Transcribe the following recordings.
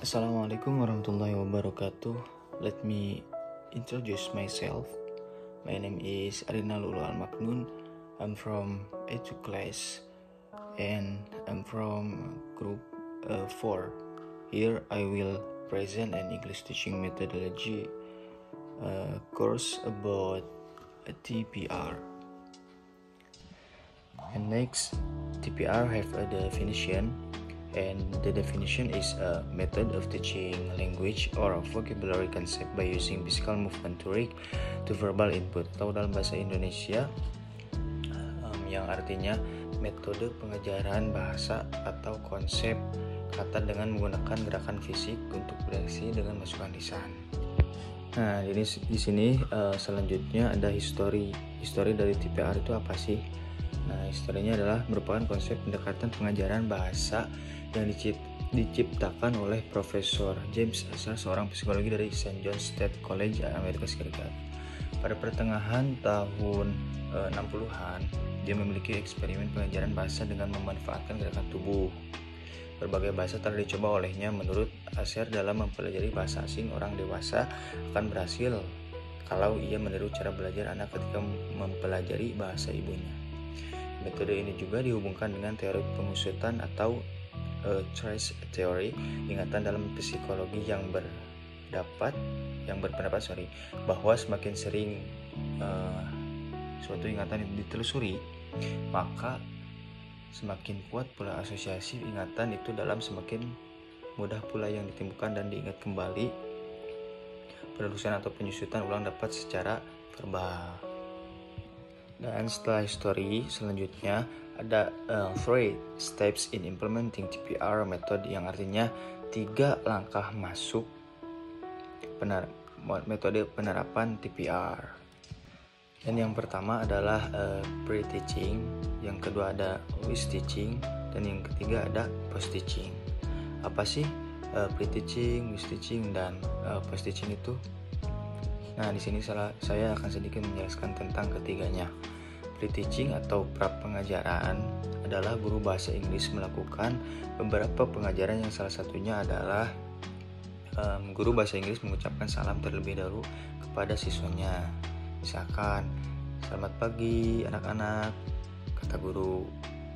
Assalamualaikum warahmatullahi wabarakatuh. Let me introduce myself. My name is Arina Lulu Al-Maknun. I'm from A2 class and I'm from group 4. Here I will present an English teaching methodology course about TPR. And next, TPR have a definition. And the definition is a method of teaching language or a vocabulary concept by using physical movement to verbal input. Atau dalam bahasa Indonesia yang artinya metode pengajaran bahasa atau konsep kata dengan menggunakan gerakan fisik untuk bereaksi dengan masukan lisan. Nah, di sini selanjutnya ada histori dari TPR itu apa sih? Nah, historinya adalah merupakan konsep pendekatan pengajaran bahasa yang diciptakan oleh Profesor James Asar, seorang psikologi dari St. John State College, Amerika Serikat. Pada pertengahan tahun 60-an, dia memiliki eksperimen pengajaran bahasa dengan memanfaatkan gerakan tubuh. Berbagai bahasa telah dicoba olehnya. Menurut Asar, dalam mempelajari bahasa asing, orang dewasa akan berhasil kalau ia meniru cara belajar anak ketika mempelajari bahasa ibunya. Metode ini juga dihubungkan dengan teori pengusutan atau trace theory, ingatan dalam psikologi yang berpendapat bahwa semakin sering suatu ingatan itu ditelusuri, maka semakin kuat pula asosiasi ingatan itu dalam semakin mudah pula yang ditimbulkan dan diingat kembali. Penelusuran atau penyusutan ulang dapat secara verbal. Dan setelah histori, selanjutnya ada 3 steps in implementing TPR method, yang artinya 3 langkah masuk metode penerapan TPR. Dan yang pertama adalah pre-teaching, yang kedua ada with teaching, dan yang ketiga ada post teaching. Apa sih pre-teaching, with teaching, dan post teaching itu? Nah, di sini saya akan sedikit menjelaskan tentang ketiganya. Pre-teaching atau pra-pengajaran adalah guru bahasa Inggris melakukan beberapa pengajaran yang salah satunya adalah guru bahasa Inggris mengucapkan salam terlebih dahulu kepada siswanya. Misalkan, "Selamat pagi anak-anak," kata guru.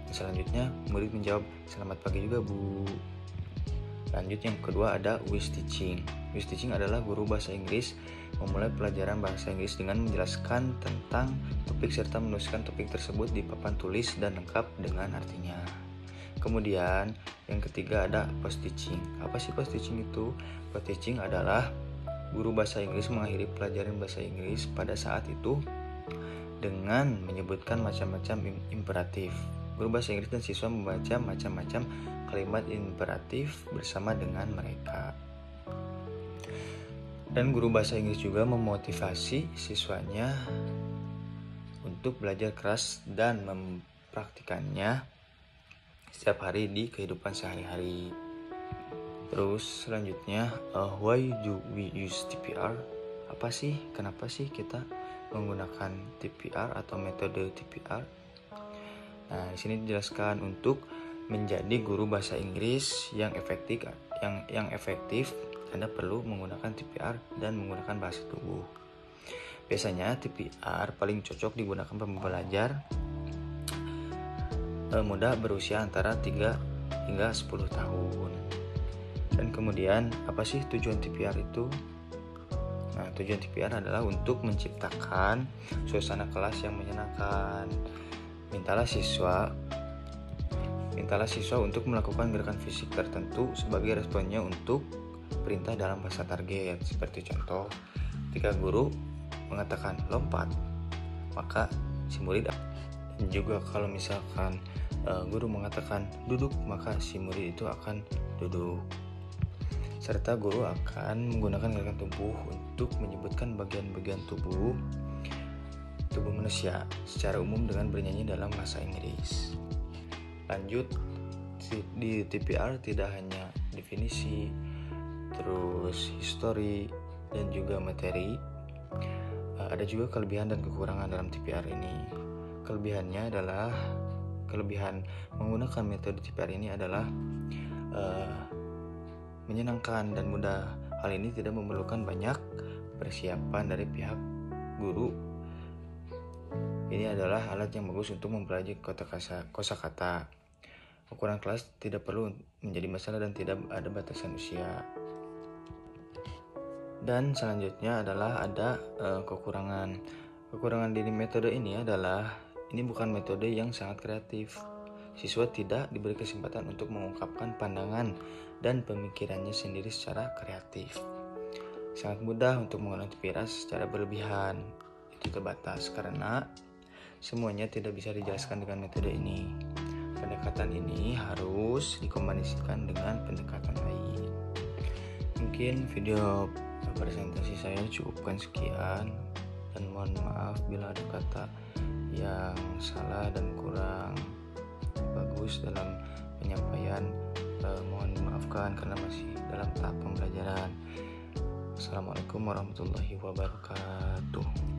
Selanjutnya, murid menjawab, "Selamat pagi juga, Bu." Lanjut, yang kedua ada with teaching. With teaching adalah guru bahasa Inggris memulai pelajaran bahasa Inggris dengan menjelaskan tentang topik serta menuliskan topik tersebut di papan tulis dan lengkap dengan artinya. Kemudian yang ketiga ada post teaching. Apa sih post teaching itu? Post teaching adalah guru bahasa Inggris mengakhiri pelajaran bahasa Inggris pada saat itu dengan menyebutkan macam-macam imperatif. Guru bahasa Inggris dan siswa membaca macam-macam kalimat imperatif bersama dengan mereka. Dan guru bahasa Inggris juga memotivasi siswanya untuk belajar keras dan mempraktikannya setiap hari di kehidupan sehari-hari. Terus selanjutnya, why do we use TPR? Apa sih? Kenapa sih kita menggunakan TPR atau metode TPR? Nah, di sini dijelaskan untuk menjadi guru bahasa Inggris yang efektif, Anda perlu menggunakan TPR dan menggunakan bahasa tubuh. Biasanya TPR paling cocok digunakan pembelajar muda berusia antara 3 hingga 10 tahun. Dan kemudian, apa sih tujuan TPR itu? Nah, tujuan TPR adalah untuk menciptakan suasana kelas yang menyenangkan. Mintalah siswa untuk melakukan gerakan fisik tertentu sebagai responnya untuk perintah dalam bahasa target. Seperti contoh, ketika guru mengatakan lompat, maka si murid, dan juga kalau misalkan guru mengatakan duduk, maka si murid itu akan duduk. Serta guru akan menggunakan gerakan tubuh untuk menyebutkan bagian-bagian tubuh manusia secara umum dengan bernyanyi dalam bahasa Inggris. Lanjut, di TPR tidak hanya definisi, terus histori, dan juga materi. Ada juga kelebihan dan kekurangan dalam TPR ini. Kelebihan menggunakan metode TPR ini adalah menyenangkan dan mudah. Hal ini tidak memerlukan banyak persiapan dari pihak guru. Ini adalah alat yang bagus untuk mempelajari kosakata. Ukuran kelas tidak perlu menjadi masalah dan tidak ada batasan usia. Dan selanjutnya adalah ada kekurangan. Kekurangan dari metode ini adalah ini bukan metode yang sangat kreatif. Siswa tidak diberi kesempatan untuk mengungkapkan pandangan dan pemikirannya sendiri secara kreatif. Sangat mudah untuk menggunakan piras secara berlebihan. Itu terbatas karena semuanya tidak bisa dijelaskan dengan metode ini. Pendekatan ini harus dikombinasikan dengan pendekatan lain. Mungkin video presentasi saya cukupkan sekian, dan mohon maaf bila ada kata yang salah dan kurang bagus dalam penyampaian. Mohon dimaafkan karena masih dalam tahap pembelajaran. Assalamualaikum warahmatullahi wabarakatuh.